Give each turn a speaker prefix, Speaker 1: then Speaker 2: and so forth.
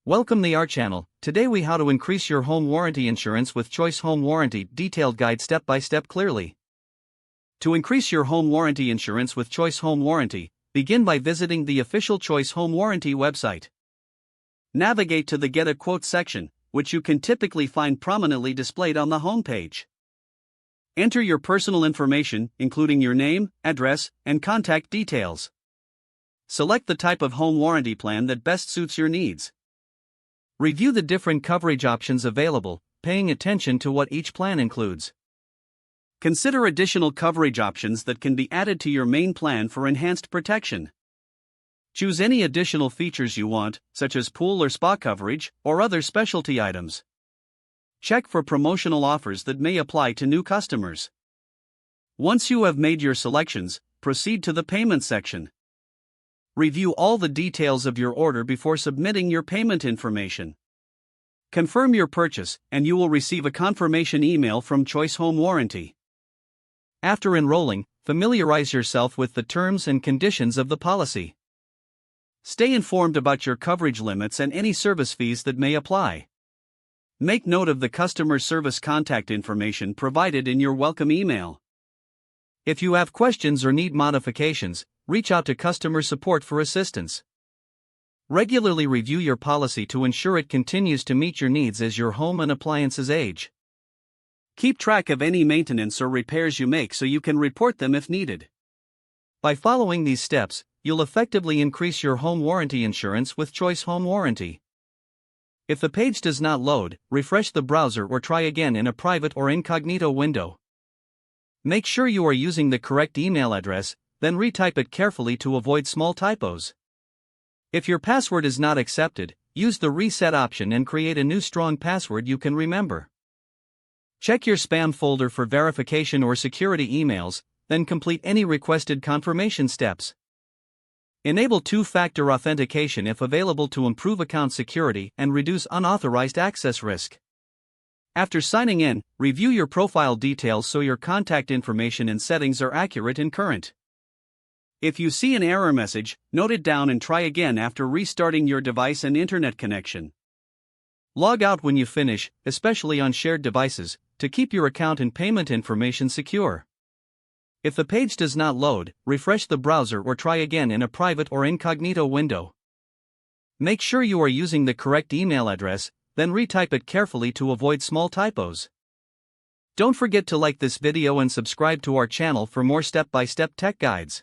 Speaker 1: Welcome to our channel. Today we how to increase your home warranty insurance with Choice Home Warranty detailed guide step by step clearly. To increase your home warranty insurance with Choice Home Warranty, begin by visiting the official Choice Home Warranty website. Navigate to the Get a Quote section, which you can typically find prominently displayed on the home page. Enter your personal information, including your name, address, and contact details. Select the type of home warranty plan that best suits your needs. Review the different coverage options available, paying attention to what each plan includes. Consider additional coverage options that can be added to your main plan for enhanced protection. Choose any additional features you want, such as pool or spa coverage, or other specialty items. Check for promotional offers that may apply to new customers. Once you have made your selections, proceed to the payment section. Review all the details of your order before submitting your payment information. Confirm your purchase, and you will receive a confirmation email from Choice Home Warranty. After enrolling, familiarize yourself with the terms and conditions of the policy. Stay informed about your coverage limits and any service fees that may apply. Make note of the customer service contact information provided in your welcome email. If you have questions or need modifications, reach out to customer support for assistance. Regularly review your policy to ensure it continues to meet your needs as your home and appliances age. Keep track of any maintenance or repairs you make so you can report them if needed. By following these steps, you'll effectively increase your home warranty insurance with Choice Home Warranty. If the page does not load, refresh the browser or try again in a private or incognito window. Make sure you are using the correct email address, then retype it carefully to avoid small typos. If your password is not accepted, use the reset option and create a new strong password you can remember. Check your spam folder for verification or security emails, then complete any requested confirmation steps. Enable two-factor authentication if available to improve account security and reduce unauthorized access risk. After signing in, review your profile details so your contact information and settings are accurate and current. If you see an error message, note it down and try again after restarting your device and internet connection. Log out when you finish, especially on shared devices, to keep your account and payment information secure. If the page does not load, refresh the browser or try again in a private or incognito window. Make sure you are using the correct email address, then retype it carefully to avoid small typos. Don't forget to like this video and subscribe to our channel for more step-by-step tech guides.